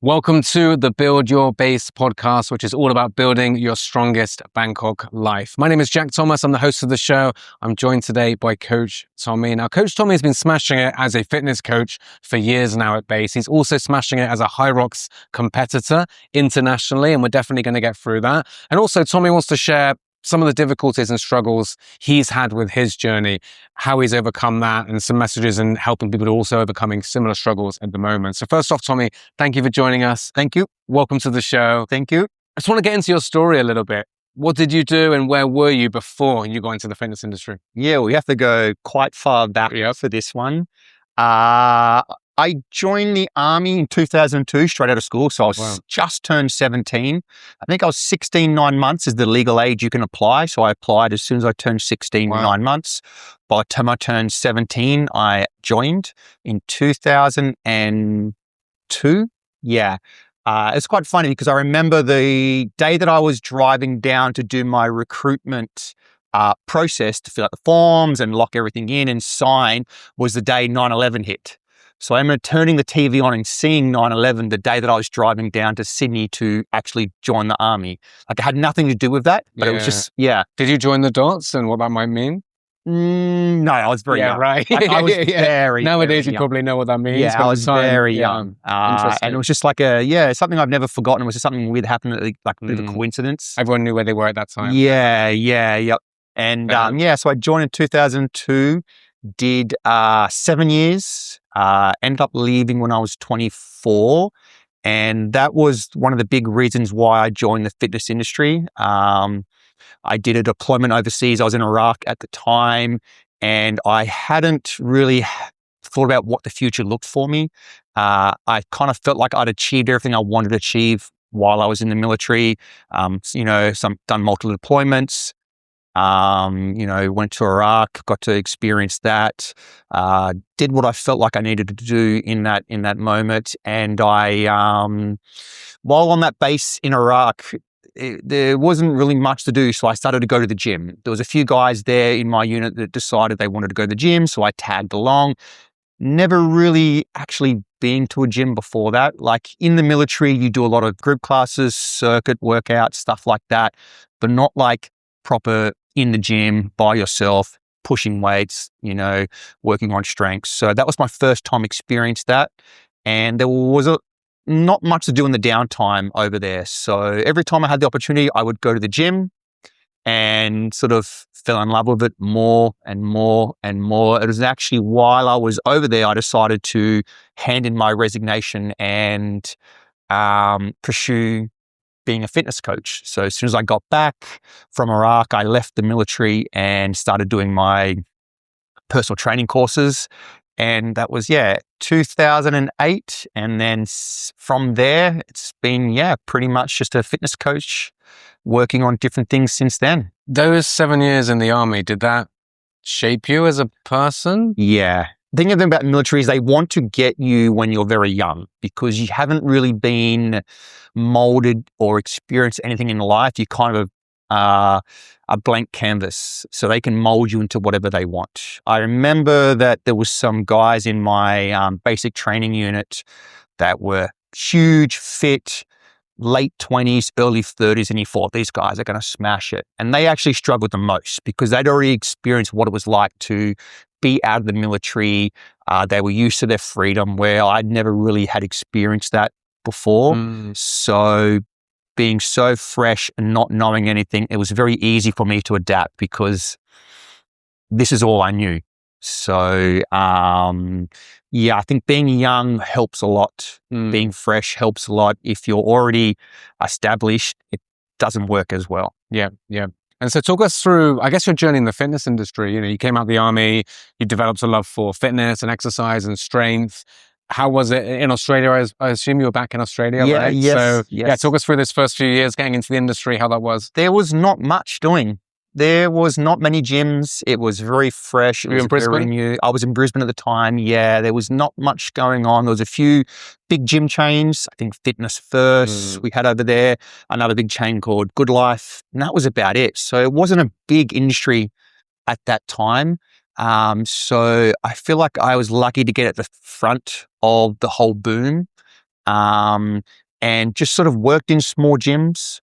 Welcome to the Build Your Base podcast, which is all about building your strongest Bangkok life. My name is Jack Thomas. I'm the host of the show. I'm joined today by Coach Tommy. Now, Coach Tommy has been smashing it as a fitness coach for years now at base. He's also smashing it as a Hyrox competitor internationally, and we're definitely going to get through that. And also, Tommy wants to share some of the difficulties and struggles he's had with his journey, how he's overcome that, and some messages in helping people to also overcoming similar struggles at the moment. So first off, Tommy, thank you for joining us. Thank you. Welcome to the show. Thank you. I just want to get into your story a little bit. What did you do and where were you before you got into the fitness industry? Yeah, we have to go quite far back for this one. I joined the army in 2002, straight out of school. So I was just turned 17. I think I was 16, 9 months is the legal age you can apply. So I applied as soon as I turned 16, 9 months. By the time I turned 17, I joined in 2002. Yeah. It's quite funny because I remember the day that I was driving down to do my recruitment process to fill out the forms and lock everything in and sign was the day 9/11 hit. So I remember turning the TV on and seeing 9/11 the day that I was driving down to Sydney to actually join the army. Like it had nothing to do with that, but it was just, Did you join the dots and what that might mean? No, I was very young. Right. I was very Nowadays, very you probably know what that means. Yeah, but I was very young. Interesting. And it was just like something I've never forgotten. It was just something weird happened, like a bit of a coincidence. Everyone knew where they were at that time. Yep. And so I joined in 2002, did 7 years, ended up leaving when I was 24. And that was one of the big reasons why I joined the fitness industry. I did a deployment overseas. I was in Iraq at the time, and I hadn't really thought about what the future looked for me. I kind of felt like I'd achieved everything I wanted to achieve while I was in the military. Done multiple deployments. Went to Iraq, got to experience that, did what I felt like I needed to do in that moment. And I, while on that base in Iraq, there wasn't really much to do. So I started to go to the gym. There was a few guys there in my unit that decided they wanted to go to the gym. So I tagged along. Never really actually been to a gym before that. Like in the military, you do a lot of group classes, circuit workouts, stuff like that, but not like proper in the gym by yourself, pushing weights, working on strengths. So that was my first time experience that. And there was not much to do in the downtime over there. So every time I had the opportunity, I would go to the gym and sort of fell in love with it more and more and more. It was actually while I was over there, I decided to hand in my resignation and pursue being a fitness coach. So as soon as I got back from Iraq, I left the military and started doing my personal training courses. And that was, 2008. And then from there, it's been, pretty much just a fitness coach working on different things since then. Those 7 years in the army, did that shape you as a person? Yeah. The thing about the military is they want to get you when you're very young because you haven't really been molded or experienced anything in life. You kind of a blank canvas, so they can mold you into whatever they want. I remember that there was some guys in my basic training unit that were huge, fit, late 20s, early 30s, and you thought these guys are going to smash it. And they actually struggled the most because they'd already experienced what it was like to be out of the military. They were used to their freedom where I'd never really had experienced that before. So being so fresh and not knowing anything, it was very easy for me to adapt because this is all I knew. So, I think being young helps a lot. Being fresh helps a lot. If you're already established, it doesn't work as well. Yeah. And so talk us through, I guess, your journey in the fitness industry. You came out of the army, you developed a love for fitness and exercise and strength. How was it in Australia? I assume you were back in Australia, right? Yes. Talk us through this first few years getting into the industry, how that was. There was not much doing. There was not many gyms. It was very fresh. Were you in Brisbane? Very new. I was in Brisbane at the time. Yeah, there was not much going on. There was a few big gym chains. I think Fitness First we had over there. Another big chain called Good Life. And that was about it. So it wasn't a big industry at that time. So I feel like I was lucky to get at the front of the whole boom. and just sort of worked in small gyms,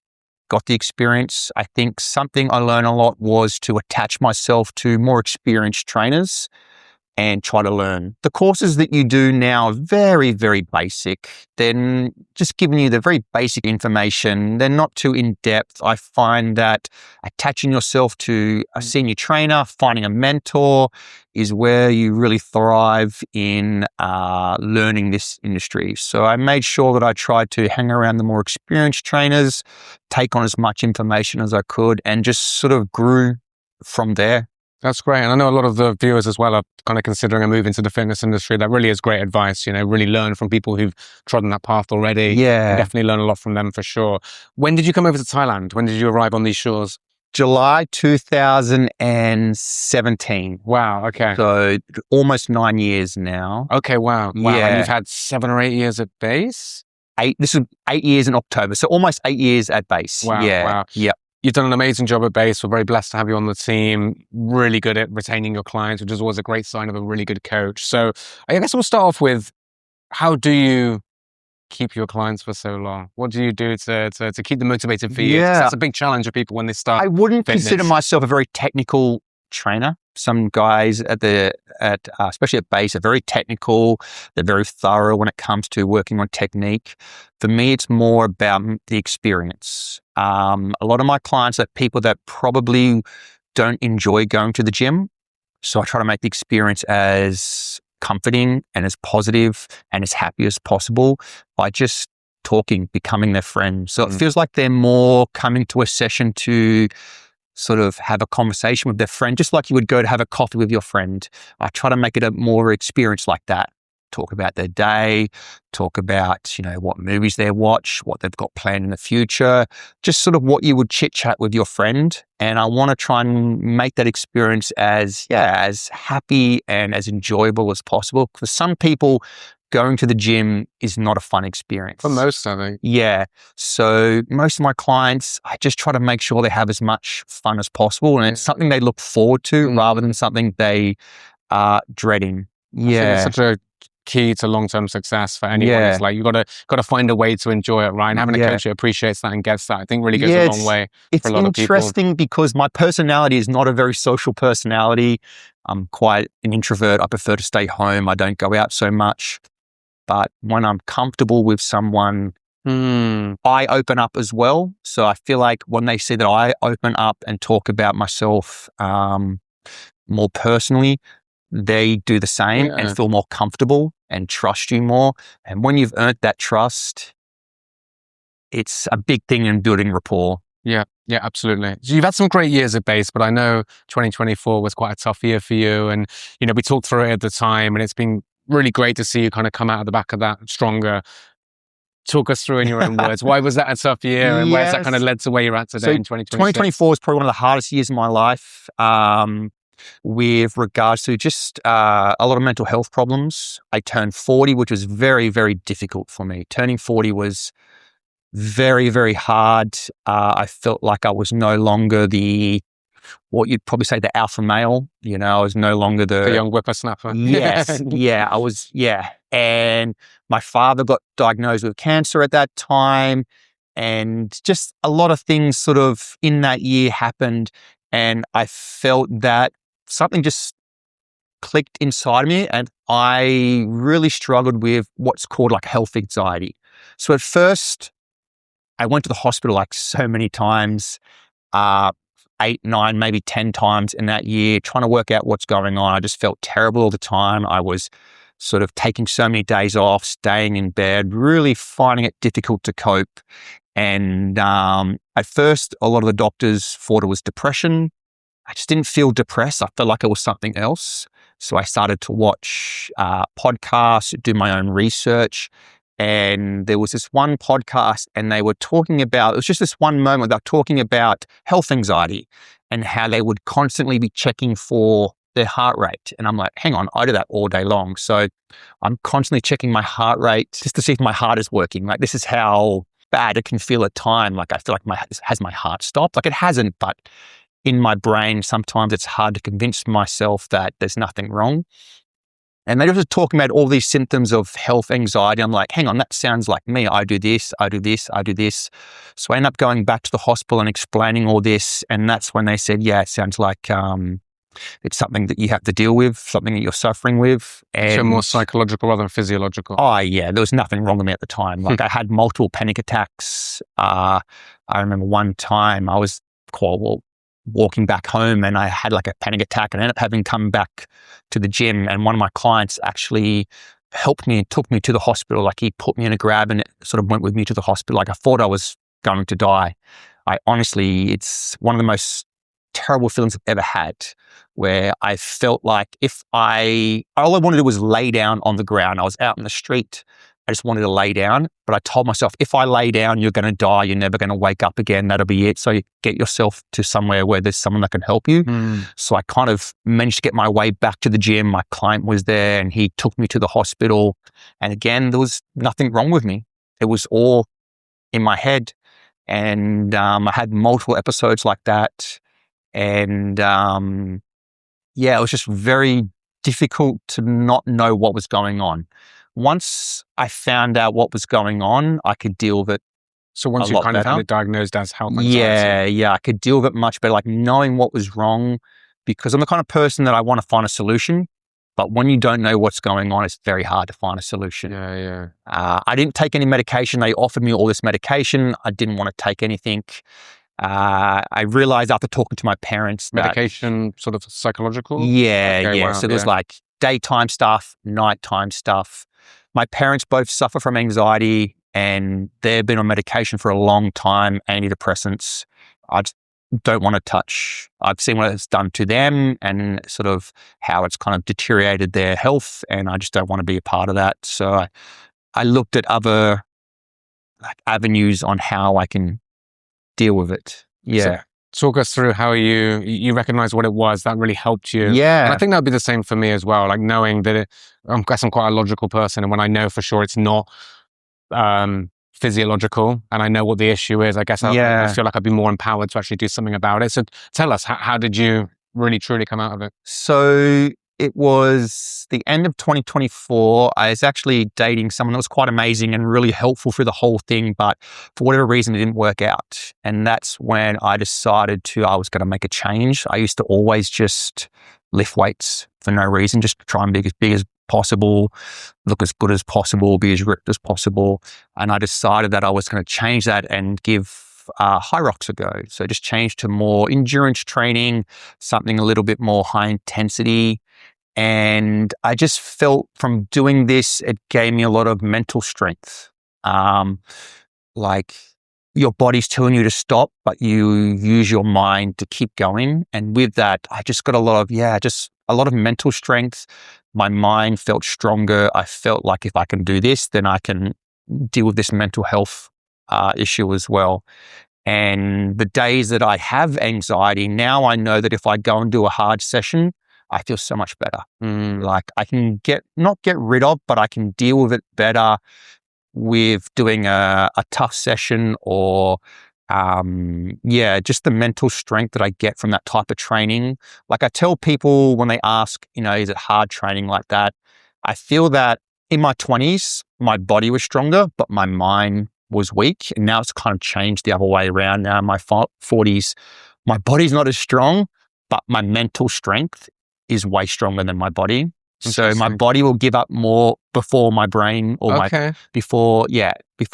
got the experience. I think something I learned a lot was to attach myself to more experienced trainers and try to learn. The courses that you do now are very, very basic. They're just giving you the very basic information. They're not too in-depth. I find that attaching yourself to a senior trainer, finding a mentor is where you really thrive in learning this industry. So I made sure that I tried to hang around the more experienced trainers, take on as much information as I could, and just sort of grew from there. That's great. And I know a lot of the viewers as well are kind of considering a move into the fitness industry. That really is great advice, really learn from people who've trodden that path already. Yeah. And definitely learn a lot from them for sure. When did you come over to Thailand? When did you arrive on these shores? July 2017. Wow. Okay. So almost 9 years now. Okay. Wow. Wow. Yeah. And you've had 7 or 8 years at base? This is 8 years in October. So almost 8 years at base. Wow. Yeah. Wow. Yep. You've done an amazing job at base. We're very blessed to have you on the team. Really good at retaining your clients, which is always a great sign of a really good coach. So I guess we'll start off with, how do you keep your clients for so long? What do you do to keep them motivated for you? Yeah. That's a big challenge for people when they start. I wouldn't fitness. consider myself a very technical trainer. Some guys especially at base, are very technical. They're very thorough when it comes to working on technique. For me, it's more about the experience. A lot of my clients are people that probably don't enjoy going to the gym. So I try to make the experience as comforting and as positive and as happy as possible by just talking, becoming their friend. So it feels like they're more coming to a session to sort of have a conversation with their friend, just like you would go to have a coffee with your friend. I try to make it a more experience like that. Talk about their day, talk about, what movies they watch, what they've got planned in the future, just sort of what you would chit chat with your friend. And I want to try and make that experience as happy and as enjoyable as possible. Because some people, going to the gym is not a fun experience. For most, I think. Yeah. So most of my clients, I just try to make sure they have as much fun as possible. And it's something they look forward to rather than something they are dreading. Yeah. I think it's such a key to long-term success for anyone. Yeah. It's like you got to find a way to enjoy it, right? And having a coach that appreciates that and gets that, I think really goes a long way for a lot of people. It's interesting because my personality is not a very social personality. I'm quite an introvert. I prefer to stay home. I don't go out so much. But when I'm comfortable with someone, I open up as well. So I feel like when they see that I open up and talk about myself more personally, they do the same and feel more comfortable and trust you more. And when you've earned that trust, it's a big thing in building rapport. Yeah, absolutely. So you've had some great years at base, but I know 2024 was quite a tough year for you. And, we talked through it at the time, and it's been really great to see you kind of come out of the back of that stronger. Talk us through in your own words. Why was that a tough year, and where's that kind of led to where you're at today in 2026? 2024 was probably one of the hardest years of my life with regards to just a lot of mental health problems. I turned 40, which was very, very difficult for me. Turning 40 was very, very hard. I felt like I was no longer what you'd probably say the alpha male. I was no longer the young whippersnapper. Yes. Yeah, I was. Yeah. And my father got diagnosed with cancer at that time. And just a lot of things sort of in that year happened. And I felt that something just clicked inside of me. And I really struggled with what's called like health anxiety. So at first, I went to the hospital like so many times. 8, 9, maybe 10 times in that year, trying to work out what's going on. I just felt terrible all the time. I was sort of taking so many days off, staying in bed, really finding it difficult to cope. And at first, a lot of the doctors thought it was depression. I just didn't feel depressed. I felt like it was something else. So I started to watch podcasts, do my own research. And there was this one podcast, and they were talking about, it was just this one moment, they were talking about health anxiety and how they would constantly be checking for their heart rate. And I'm like, hang on, I do that all day long. So I'm constantly checking my heart rate just to see if my heart is working. Like, this is how bad it can feel at time. Like, I feel like has my heart stopped? Like, it hasn't, but in my brain, sometimes it's hard to convince myself that there's nothing wrong. And they were just talking about all these symptoms of health anxiety. I'm like, hang on, that sounds like me. I do this, I do this, I do this. So I end up going back to the hospital and explaining all this. And that's when they said, yeah, it sounds like it's something that you have to deal with, something that you're suffering with. And so more psychological rather than physiological. Oh, yeah. There was nothing wrong with me at the time. Like I had multiple panic attacks. I remember one time I was walking back home and I had like a panic attack and ended up having to come back to the gym. And one of my clients actually helped me and took me to the hospital. Like he put me in a grab and it sort of went with me to the hospital. Like I thought I was going to die. It's one of the most terrible feelings I've ever had, where I felt like all I wanted to do was lay down on the ground. I was out in the street. I just wanted to lay down, but I told myself, if I lay down, you're going to die. You're never going to wake up again. That'll be it. So you get yourself to somewhere where there's someone that can help you. So I kind of managed to get my way back to the gym. My client was there and he took me to the hospital. And again, there was nothing wrong with me. It was all in my head. And I had multiple episodes like that. And it was just very difficult to not know what was going on. Once I found out what was going on, I could deal with it. So once you kind of had it diagnosed as health anxiety. Yeah, I could deal with it much better, like knowing what was wrong, because I'm the kind of person that I want to find a solution. But when you don't know what's going on, it's very hard to find a solution. Yeah. I didn't take any medication. They offered me all this medication. I didn't want to take anything. I realized after talking to my parents medication, sort of psychological? Yeah. Wow, so there's like daytime stuff, nighttime stuff. My parents both suffer from anxiety and they've been on medication for a long time, antidepressants. I just don't want to touch. I've seen what it's done to them and sort of how it's kind of deteriorated their health, and I just don't want to be a part of that. So I looked at other avenues on how I can deal with it. Yeah. So talk us through how you recognized what it was that really helped you. Yeah. And I think that'd be the same for me as well. Like knowing that I guess I'm quite a logical person. And when I know for sure it's not physiological and I know what the issue is, I guess I feel like I'd be more empowered to actually do something about it. So tell us, how did you really truly come out of it? So it was the end of 2024. I was actually dating someone that was quite amazing and really helpful through the whole thing, but for whatever reason, it didn't work out. And that's when I decided I was going to make a change. I used to always just lift weights for no reason, just try and be as big as possible, look as good as possible, be as ripped as possible. And I decided that I was going to change that and give Hyrox a go. So just change to more endurance training, something a little bit more high intensity. And I just felt from doing this, it gave me a lot of mental strength. Like your body's telling you to stop, but you use your mind to keep going. And with that, I just got a lot of mental strength. My mind felt stronger. I felt like if I can do this, then I can deal with this mental health issue as well. And the days that I have anxiety, now I know that if I go and do a hard session, I feel so much better. Like I can not get rid of, but I can deal with it better with doing a tough session or, just the mental strength that I get from that type of training. Like I tell people when they ask, is it hard training like that? I feel that in my 20s, my body was stronger, but my mind was weak. And now it's kind of changed the other way around. Now in my 40s, my body's not as strong, but my mental strength is way stronger than my body. So my body will give up more before my brain or before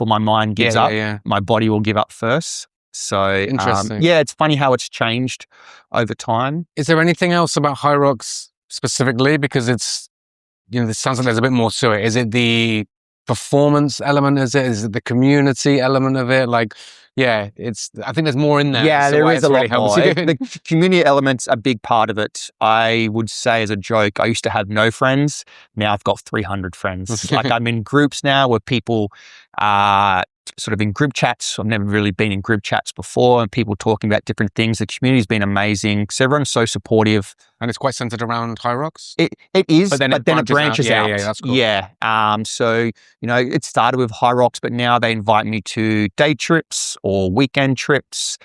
my mind gives up. My body will give up first. So interesting. It's funny how it's changed over time. Is there anything else about Hyrox specifically? Because it's, this sounds like there's a bit more to it. Is it the performance element? Is it the community element of it? I think there's more in there. Yeah, there is a lot more. The community element's a big part of it. I would say as a joke, I used to have no friends. Now I've got 300 friends. Like I'm in groups now where people are sort of in group chats. I've never really been in group chats before and people talking about different things. The community's been amazing. So everyone's so supportive. And it's quite centered around Hyrox? It is, but then it branches out. Yeah, that's cool. Yeah. So, it started with Hyrox, but now they invite me to day trips or weekend trips.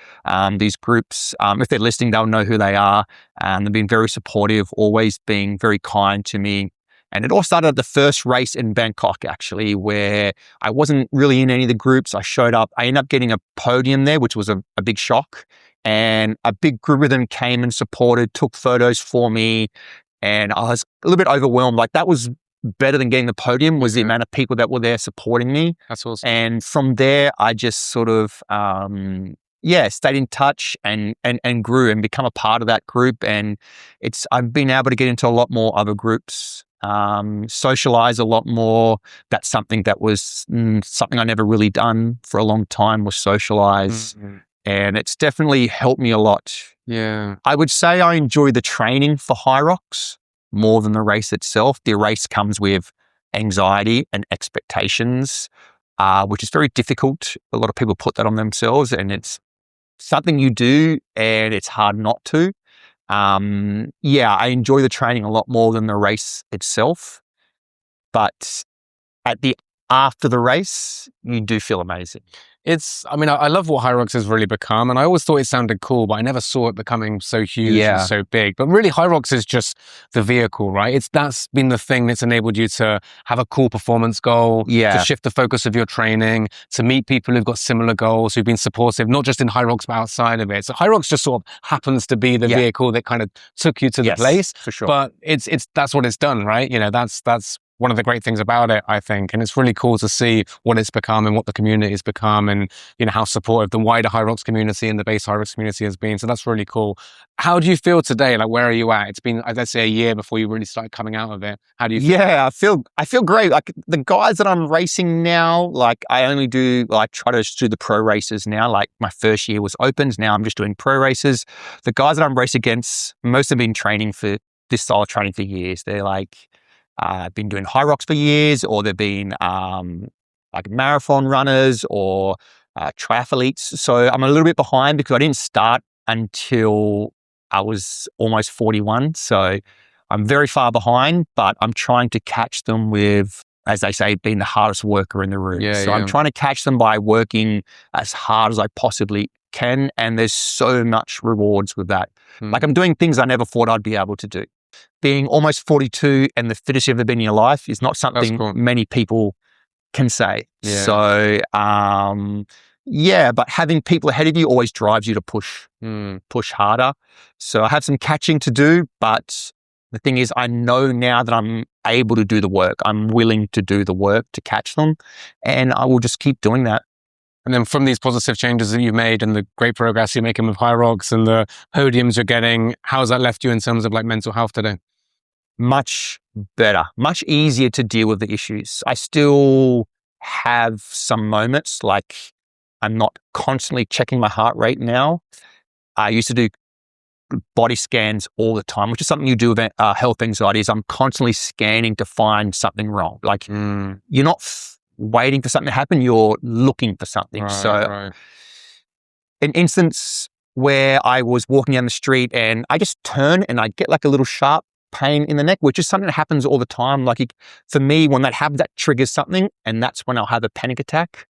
These groups, if they're listening, they'll know who they are. They've been very supportive, always being very kind to me. And it all started at the first race in Bangkok, actually, where I wasn't really in any of the groups. I showed up. I ended up getting a podium there, which was a big shock. And a big group of them came and supported, took photos for me. And I was a little bit overwhelmed. Like, that was better than getting the podium, was the amount of people that were there supporting me. That's awesome. And from there, I just sort of, stayed in touch and grew and become a part of that group. And I've been able to get into a lot more other groups, socialize a lot more. That's something that was something I never really done for a long time, was socialize. Mm-hmm. And it's definitely helped me a lot. Yeah. I would say I enjoy the training for Hyrox more than the race itself. The race comes with anxiety and expectations, which is very difficult. A lot of people put that on themselves, and it's something you do, and it's hard not to. I enjoy the training a lot more than the race itself. But after the race, you do feel amazing. I love what Hyrox has really become, and I always thought it sounded cool, but I never saw it becoming so huge and so big. But really, Hyrox is just the vehicle, right? That's been the thing that's enabled you to have a cool performance goal, to shift the focus of your training, to meet people who've got similar goals, who've been supportive, not just in Hyrox, but outside of it. So Hyrox just sort of happens to be the vehicle that kind of took you to the place. For sure. But that's what it's done, right? That's one of the great things about it, I think. And it's really cool to see what it's become and what the community has become, and, how supportive the wider Hyrox community and the base Hyrox community has been. So that's really cool. How do you feel today? Like, where are you at? It's been, let's say, a year before you really started coming out of it. How do you feel? Yeah, I feel great. Like, the guys that I'm racing now, like, I only try to do the pro races now. Like, my first year was opens. Now I'm just doing pro races. The guys that I'm racing against, most have been training for this style of training for years. They're like, been doing Hyrox for years, or they've been like marathon runners or triathletes. So I'm a little bit behind because I didn't start until I was almost 41. So I'm very far behind, but I'm trying to catch them with, as they say, being the hardest worker in the room. I'm trying to catch them by working as hard as I possibly can. And there's so much rewards with that. Like, I'm doing things I never thought I'd be able to do. Being almost 42 and the fittest you've ever been in your life is not something many people can say. Yeah. So, but having people ahead of you always drives you to push harder. So I have some catching to do, but the thing is, I know now that I'm able to do the work. I'm willing to do the work to catch them, and I will just keep doing that. And then from these positive changes that you've made and the great progress you're making with Hyrox and the podiums you're getting, how's that left you in terms of like mental health today? Much better, much easier to deal with the issues. I still have some moments, like, I'm not constantly checking my heart rate now. I used to do body scans all the time, which is something you do with health anxiety. Is I'm constantly scanning to find something wrong. Like, you're not waiting for something to happen, you're looking for something. An instance where I was walking down the street and I just turn and I get like a little sharp pain in the neck, which is something that happens all the time. Like, for me, when that happens, that triggers something, and that's when I'll have a panic attack.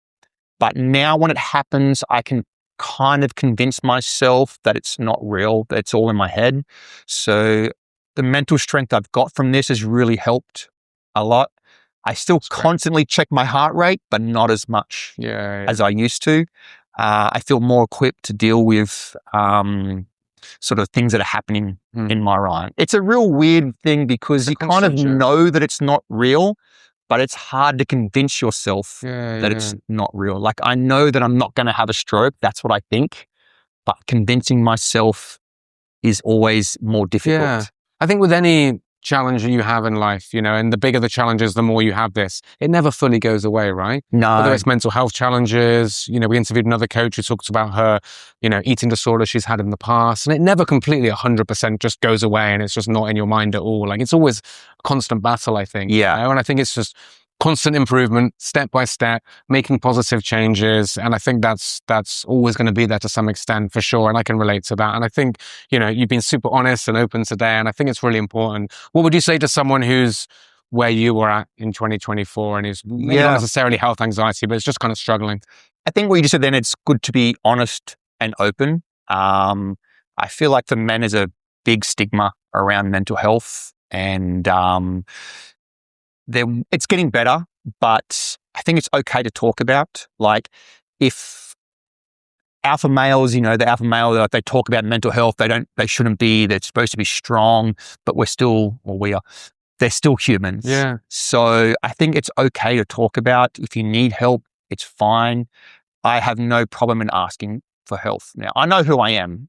But now when it happens, I can kind of convince myself that it's not real, that it's all in my head. So the mental strength I've got from this has really helped a lot. I still constantly check my heart rate, but not as much as I used to. I feel more equipped to deal with sort of things that are happening in my mind. It's a real weird thing because you kind of know that it's not real, but it's hard to convince yourself that it's not real. Like, I know that I'm not going to have a stroke. That's what I think. But convincing myself is always more difficult. Yeah. I think with any challenge that you have in life, and the bigger the challenges, the more you have this. It never fully goes away, right? No. Whether it's mental health challenges, we interviewed another coach who talks about her, eating disorder she's had in the past, and it never completely 100% just goes away and it's just not in your mind at all. Like, it's always a constant battle, I think. Yeah. And I think it's just constant improvement, step by step, making positive changes. And I think that's always going to be there to some extent, for sure. And I can relate to that. And I think, you've been super honest and open today. And I think it's really important. What would you say to someone who's where you were at in 2024 and is maybe not necessarily health anxiety, but it's just kind of struggling? I think what you just said then, it's good to be honest and open. I feel like for men, there's a big stigma around mental health. And it's getting better, but I think it's okay to talk about. Like if alpha males, the alpha male, like they talk about mental health, they shouldn't be, they're supposed to be strong, but they're still humans. Yeah. So I think it's okay to talk about. If you need help, it's fine. I have no problem in asking for help. Now, I know who I am,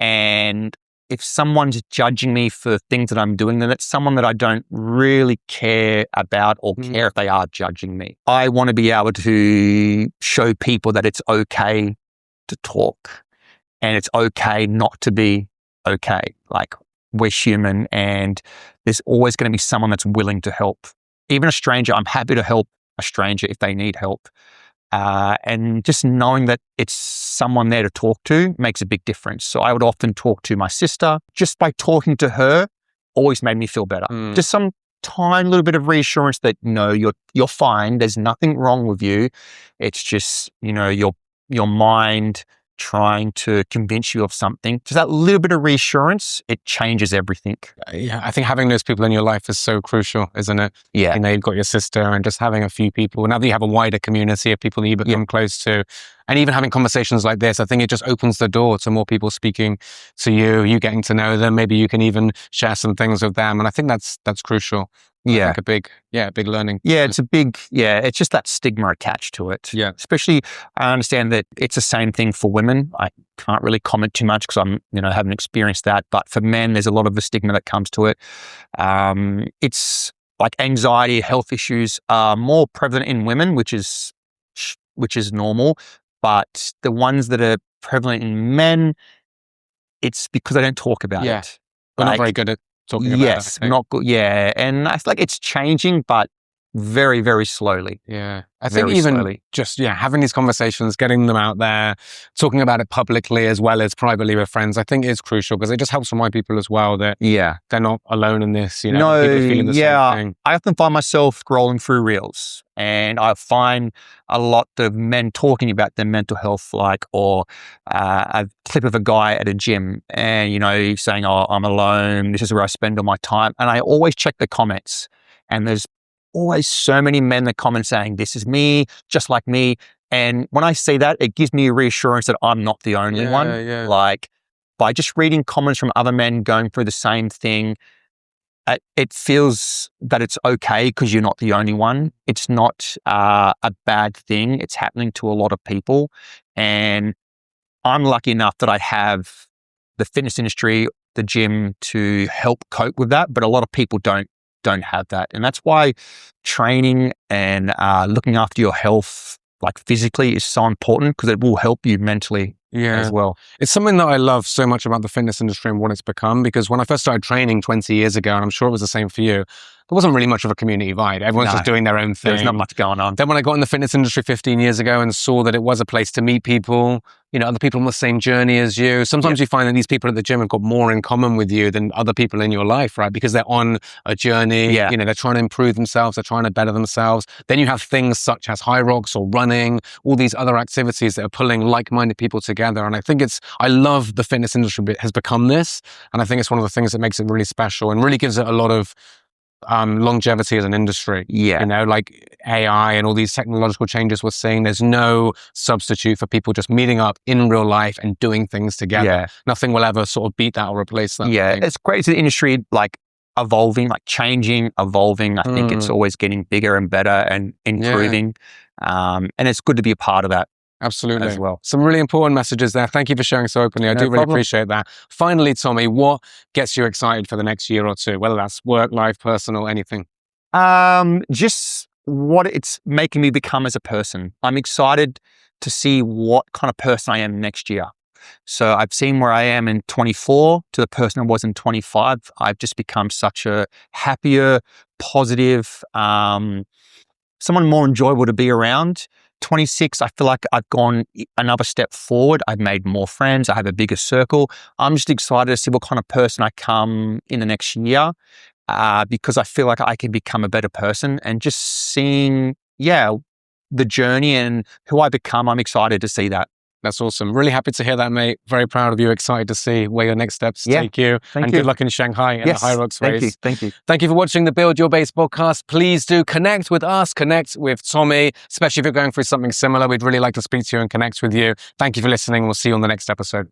and if someone's judging me for things that I'm doing, then it's someone that I don't really care about or care if they are judging me. I want to be able to show people that it's okay to talk and it's okay not to be okay. Like, we're human and there's always going to be someone that's willing to help. Even a stranger, I'm happy to help a stranger if they need help. And just knowing that it's someone there to talk to makes a big difference. So I would often talk to my sister. Just by talking to her always made me feel better. Just some tiny little bit of reassurance that, no, you're fine. There's nothing wrong with you. It's just, your mind trying to convince you of something. Just that little bit of reassurance, it changes everything. Yeah, I think having those people in your life is so crucial, isn't it? Yeah. You've got your sister and just having a few people. Now that you have a wider community of people that you become close to, and even having conversations like this, I think it just opens the door to more people speaking to you getting to know them. Maybe you can even share some things with them. And I think that's crucial. Yeah. Like a big learning. Yeah, it's just that stigma attached to it. Yeah. Especially, I understand that it's the same thing for women. I can't really comment too much because haven't experienced that. But for men, there's a lot of the stigma that comes to it. It's like anxiety, health issues are more prevalent in women, which is normal. But the ones that are prevalent in men, it's because they don't talk about it. We're not very good at talking about it. Yes, not good. Yeah. And I feel like it's changing, but very, very slowly. Yeah. I think even just, having these conversations, getting them out there, talking about it publicly as well as privately with friends, I think is crucial because it just helps remind people as well that they're not alone in this, No, people are feeling the same thing. I often find myself scrolling through reels and I find a lot of men talking about their mental health, or a clip of a guy at a gym and, saying, oh, I'm alone. This is where I spend all my time. And I always check the comments and there's always so many men that comment saying, this is me, just like me. And when I see that, it gives me a reassurance that I'm not the only one. Yeah. Like, by just reading comments from other men going through the same thing, it feels that it's okay because you're not the only one. It's not a bad thing. It's happening to a lot of people. And I'm lucky enough that I have the fitness industry, the gym to help cope with that. But a lot of people don't have that. And that's why training and looking after your health, like physically, is so important because it will help you mentally as well. It's something that I love so much about the fitness industry and what it's become, because when I first started training 20 years ago, and I'm sure it was the same for you, there wasn't really much of a community vibe. Everyone's just doing their own thing. There's not much going on. Then when I got in the fitness industry 15 years ago and saw that it was a place to meet people, other people on the same journey as you. Sometimes you find that these people at the gym have got more in common with you than other people in your life, right? Because they're on a journey, they're trying to improve themselves, they're trying to better themselves. Then you have things such as Hyrox or running, all these other activities that are pulling like-minded people together. And I think I love the fitness industry has become this. And I think it's one of the things that makes it really special and really gives it a lot of longevity as an industry. Like AI and all these technological changes we're seeing, there's no substitute for people just meeting up in real life and doing things together. Nothing will ever sort of beat that or replace that. It's great to the industry, like evolving, like changing, evolving. I think it's always getting bigger and better and improving. And it's good to be a part of that. Absolutely. As well. Some really important messages there. Thank you for sharing so openly. I do really appreciate that. Finally, Tommy, what gets you excited for the next year or two, whether that's work, life, personal, anything? Just what it's making me become as a person. I'm excited to see what kind of person I am next year. So I've seen where I am in 24 to the person I was in 25. I've just become such a happier, positive, someone more enjoyable to be around. 26, I feel like I've gone another step forward. I've made more friends. I have a bigger circle. I'm just excited to see what kind of person I come in the next year because I feel like I can become a better person, and just seeing, the journey and who I become, I'm excited to see that. That's awesome. Really happy to hear that, mate. Very proud of you. Excited to see where your next steps take you. Thank and you. good luck in Shanghai in the Hyrox race. Thank you. Thank you for watching the Build Your Base podcast. Please do connect with us, connect with Tommy, especially if you're going through something similar. We'd really like to speak to you and connect with you. Thank you for listening. We'll see you on the next episode.